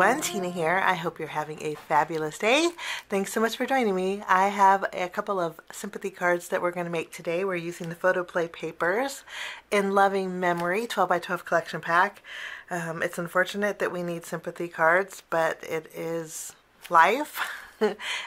everyone, Tina here. I hope you're having a fabulous day. Thanks so much for joining me. I have a couple of sympathy cards that we're going to make today. We're using the Photoplay papers in loving memory 12 by 12 collection pack. It's unfortunate that we need sympathy cards, but it is life.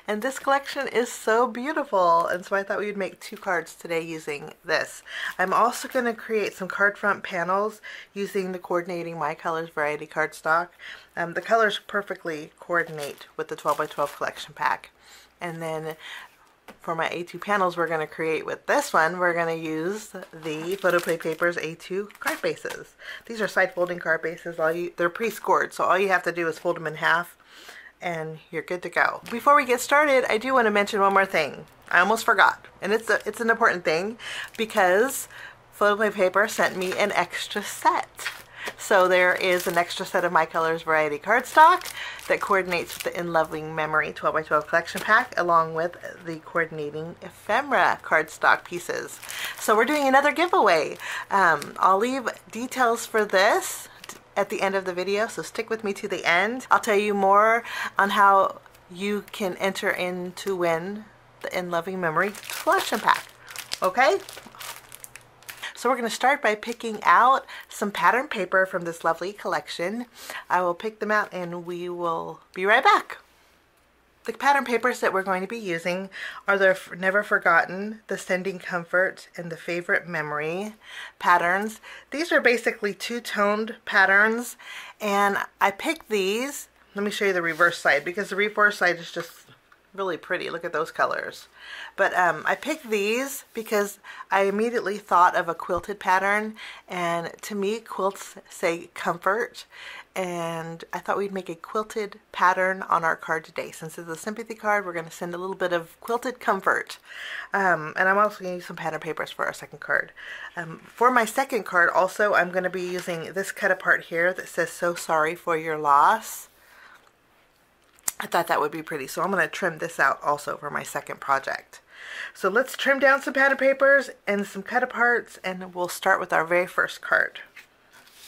And this collection is so beautiful, and so I thought we would make 2 cards today using this. I'm also going to create some card front panels using the Coordinating My Colors variety cardstock. The colors perfectly coordinate with the 12 by 12 collection pack. And then for my A2 panels we're going to create with this one, we're going to use the Photoplay Papers A2 card bases. These are side folding card bases. They're pre-scored, so all you have to do is fold them in half and you're good to go. Before we get started, I do want to mention one more thing. I almost forgot, and it's an important thing because Photoplay Paper sent me an extra set. So there is an extra set of My Colors variety cardstock that coordinates with the In Loving Memory 12 by 12 collection pack, along with the Coordinating Ephemera cardstock pieces. So we're doing another giveaway. I'll leave details for this at the end of the video, so stick with me to the end. I'll tell you more on how you can enter in to win the In Loving Memory collection pack. Okay? So we're going to start by picking out some pattern paper from this lovely collection. I will pick them out and we will be right back. The pattern papers that we're going to be using are the Never Forgotten, the Sending Comfort, and the Favorite Memory patterns. These are basically two-toned patterns, and I picked these. Let me show you the reverse side because the reverse side is just really pretty. Look at those colors. But I picked these because I immediately thought of a quilted pattern, and to me quilts say comfort, and I thought we'd make a quilted pattern on our card today. Since it's a sympathy card, we're going to send a little bit of quilted comfort. And I'm also going to use some pattern papers for our second card. For my second card also, I'm going to be using this cut apart here that says "So sorry for your loss." I thought that would be pretty, so I'm going to trim this out also for my second project. So let's trim down some pattern papers and some cut aparts, and we'll start with our very first card.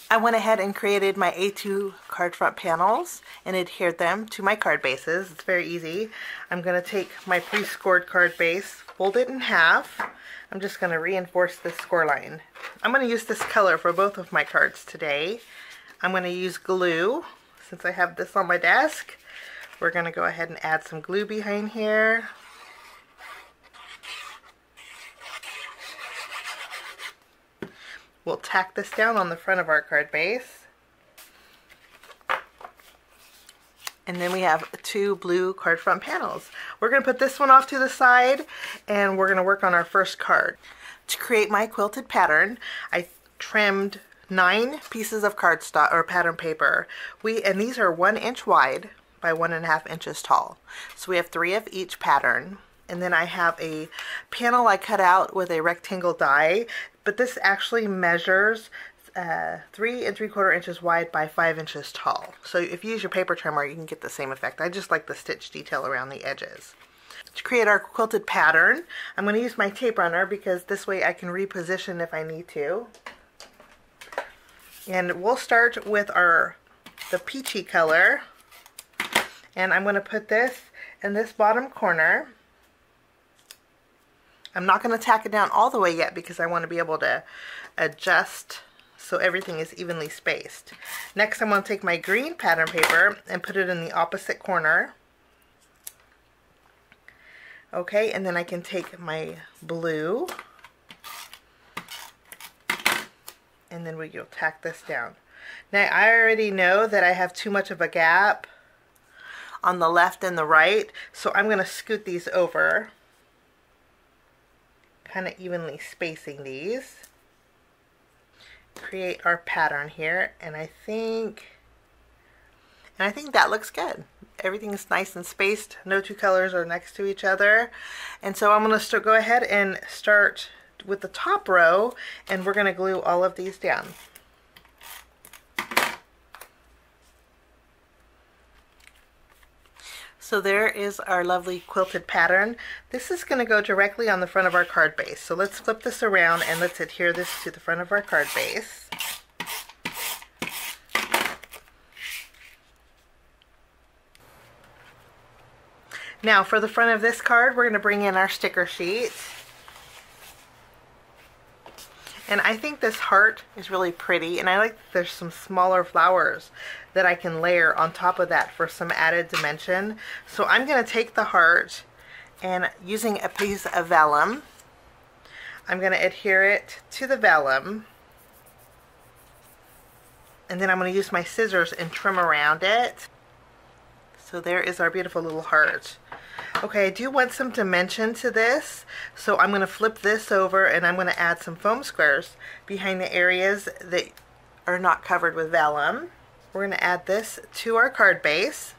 I went ahead and created my A2 card front panels and adhered them to my card bases. It's very easy. I'm going to take my pre-scored card base, fold it in half. I'm just going to reinforce this score line. I'm going to use this color for both of my cards today. I'm going to use glue since I have this on my desk. We're going to go ahead and add some glue behind here. We'll tack this down on the front of our card base. And then we have 2 blue card front panels. We're going to put this one off to the side and we're going to work on our first card. To create my quilted pattern, I trimmed 9 pieces of cardstock or pattern paper. And these are 1 inch wide by 1.5 inches tall. So we have 3 of each pattern. And then I have a panel I cut out with a rectangle die, but this actually measures 3 3/4 inches wide by 5 inches tall. So if you use your paper trimmer, you can get the same effect. I just like the stitch detail around the edges. To create our quilted pattern, I'm going to use my tape runner because this way I can reposition if I need to. And we'll start with the peachy color. And I'm going to put this in this bottom corner. I'm not going to tack it down all the way yet because I want to be able to adjust so everything is evenly spaced. Next, I'm going to take my green pattern paper and put it in the opposite corner. Okay, and then I can take my blue and then we'll tack this down. Now, I already know that I have too much of a gap on the left and the right, so I'm going to scoot these over, kind of evenly spacing these. Create our pattern here, and I think that looks good. Everything's nice and spaced. No 2 colors are next to each other. And so I'm going to go ahead and start with the top row, and we're going to glue all of these down. So there is our lovely quilted pattern. This is going to go directly on the front of our card base. So let's flip this around and let's adhere this to the front of our card base. Now for the front of this card, we're going to bring in our sticker sheet. And I think this heart is really pretty, and I like that there's some smaller flowers that I can layer on top of that for some added dimension. So I'm going to take the heart, and using a piece of vellum, I'm going to adhere it to the vellum, and then I'm going to use my scissors and trim around it. So there is our beautiful little heart. Okay, I do want some dimension to this, so I'm going to flip this over and I'm going to add some foam squares behind the areas that are not covered with vellum. We're going to add this to our card base,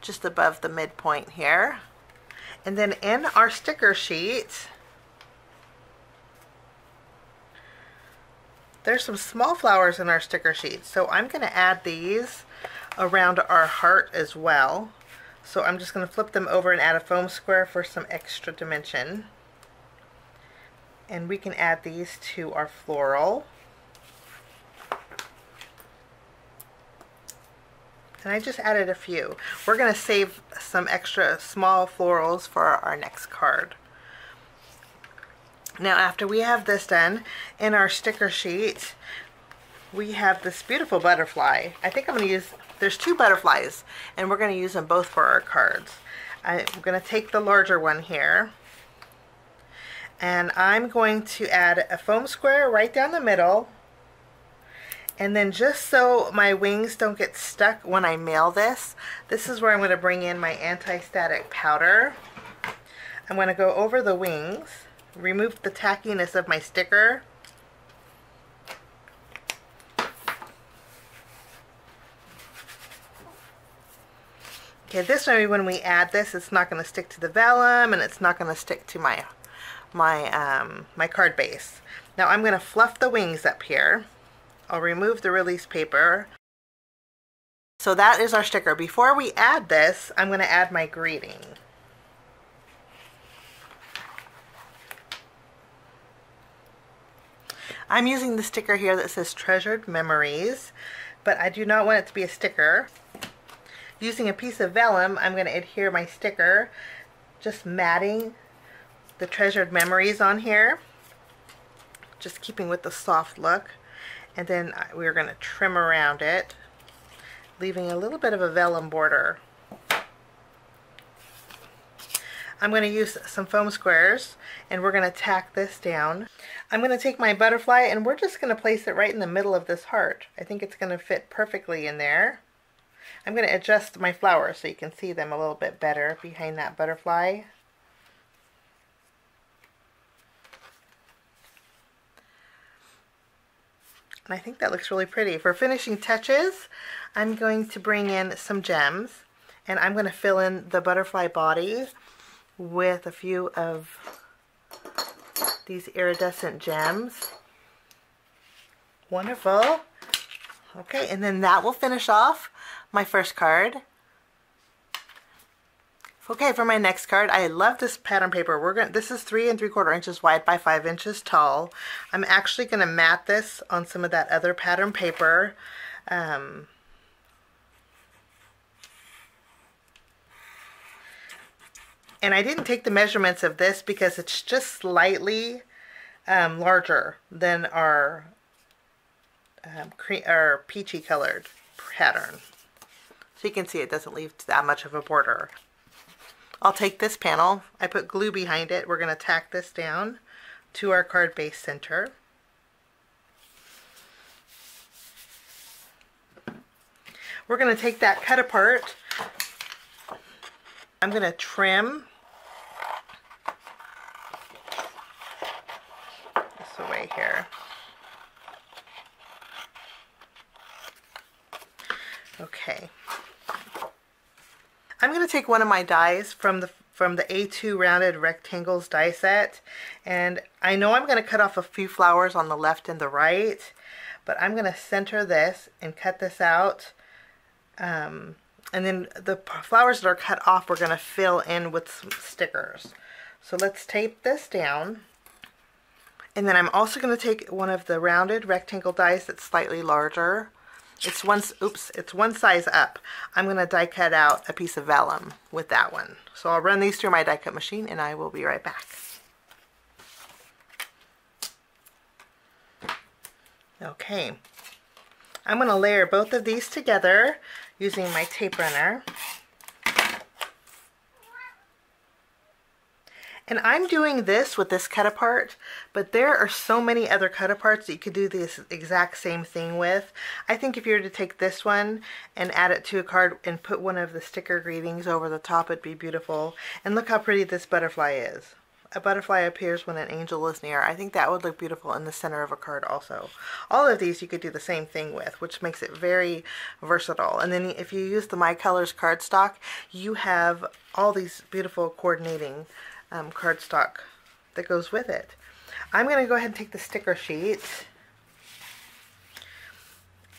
just above the midpoint here. And then in our sticker sheet, there's some small flowers in our sticker sheet, so I'm going to add these around our heart as well. So I'm just going to flip them over and add a foam square for some extra dimension. And we can add these to our floral. And I just added a few. We're going to save some extra small florals for our next card. Now after we have this done, in our sticker sheet, we have this beautiful butterfly. I think I'm going to use, there's two butterflies, and we're going to use them both for our cards. I'm going to take the larger one here, and I'm going to add a foam square right down the middle, and then just so my wings don't get stuck when I mail this, this is where I'm going to bring in my anti-static powder. I'm going to go over the wings, remove the tackiness of my sticker, okay, this way when we add this, it's not going to stick to the vellum, and it's not going to stick to my card base. Now I'm going to fluff the wings up here. I'll remove the release paper. So that is our sticker. Before we add this, I'm going to add my greeting. I'm using the sticker here that says Treasured Memories, but I do not want it to be a sticker. Using a piece of vellum, I'm going to adhere my sticker, just matting the Treasured Memories on here, just keeping with the soft look, and then we're going to trim around it, leaving a little bit of a vellum border. I'm going to use some foam squares, and we're going to tack this down. I'm going to take my butterfly, and we're just going to place it right in the middle of this heart. I think it's going to fit perfectly in there. I'm going to adjust my flowers so you can see them a little bit better behind that butterfly. And I think that looks really pretty. For finishing touches, I'm going to bring in some gems, and I'm going to fill in the butterfly body with a few of these iridescent gems. Wonderful. Okay, and then that will finish off my first card. Okay, for my next card, I love this pattern paper. This is 3 3/4 inches wide by 5 inches tall. I'm actually going to mat this on some of that other pattern paper. And I didn't take the measurements of this because it's just slightly larger than our peachy colored pattern. So you can see it doesn't leave that much of a border. I'll take this panel, I put glue behind it, we're going to tack this down to our card base center. We're going to take that cut apart. I'm going to trim this away here. Okay. I'm going to take one of my dies from the A2 Rounded Rectangles die set, and I know I'm going to cut off a few flowers on the left and the right, but I'm going to center this and cut this out, and then the flowers that are cut off we're going to fill in with some stickers. So let's tape this down, and then I'm also going to take one of the rounded rectangle dies that's slightly larger, It's one size up. I'm going to die cut out a piece of vellum with that one. So I'll run these through my die cut machine and I will be right back. Okay, I'm going to layer both of these together using my tape runner. And I'm doing this with this cut apart, but there are so many other cut aparts that you could do this exact same thing with. I think if you were to take this one and add it to a card and put one of the sticker greetings over the top, it'd be beautiful. And look how pretty this butterfly is. A butterfly appears when an angel is near. I think that would look beautiful in the center of a card also. All of these you could do the same thing with, which makes it very versatile. And then if you use the My Colors cardstock, you have all these beautiful coordinating cardstock that goes with it. I'm going to go ahead and take the sticker sheet,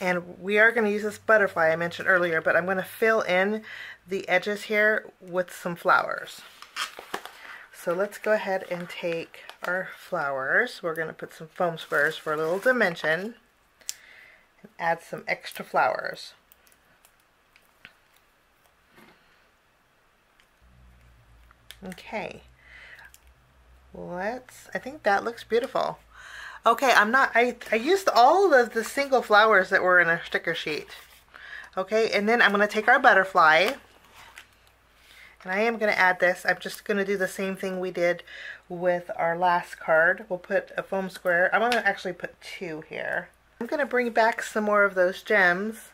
and we are going to use this butterfly I mentioned earlier, but I'm going to fill in the edges here with some flowers. So let's go ahead and take our flowers. We're going to put some foam squares for a little dimension and add some extra flowers. Okay. I think that looks beautiful. Okay, I used all of the single flowers that were in a sticker sheet. Okay, and then I'm going to take our butterfly, and I am going to add this. I'm just going to do the same thing we did with our last card. We'll put a foam square. I'm going to actually put 2 here. I'm going to bring back some more of those gems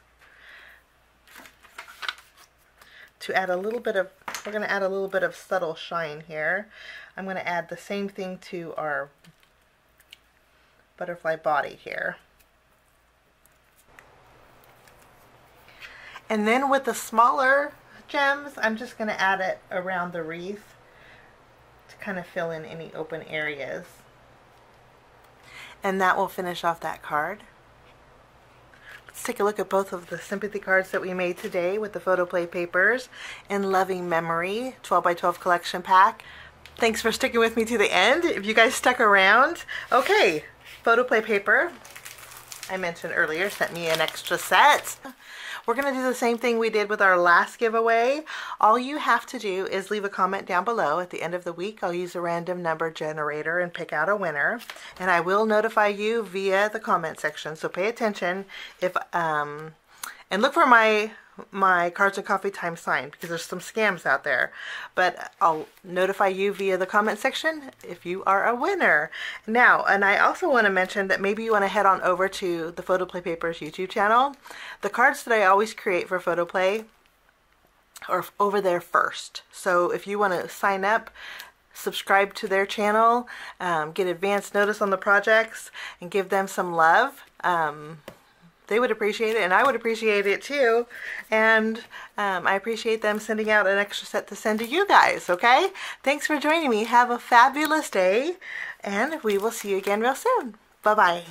to add a little bit of, we're going to add a little bit of subtle shine here. I'm going to add the same thing to our butterfly body here. And then with the smaller gems, I'm just going to add it around the wreath to kind of fill in any open areas. And that will finish off that card. Let's take a look at both of the sympathy cards that we made today with the Photoplay papers in Loving Memory 12 by 12 collection pack. Thanks for sticking with me to the end. If you guys stuck around, okay, Photoplay paper, I mentioned earlier, sent me an extra set. We're going to do the same thing we did with our last giveaway. All you have to do is leave a comment down below. At the end of the week, I'll use a random number generator and pick out a winner. And I will notify you via the comment section, so pay attention. And look for my Cards and Coffee Time sign, because there's some scams out there. But I'll notify you via the comment section if you are a winner. Now, and I also want to mention that maybe you want to head on over to the Photoplay Papers YouTube channel. The cards that I always create for Photoplay are over there first. So if you want to sign up, subscribe to their channel, get advance notice on the projects, and give them some love, they would appreciate it, and I would appreciate it too. And I appreciate them sending out an extra set to send to you guys, okay? Thanks for joining me. Have a fabulous day, and we will see you again real soon. Bye-bye.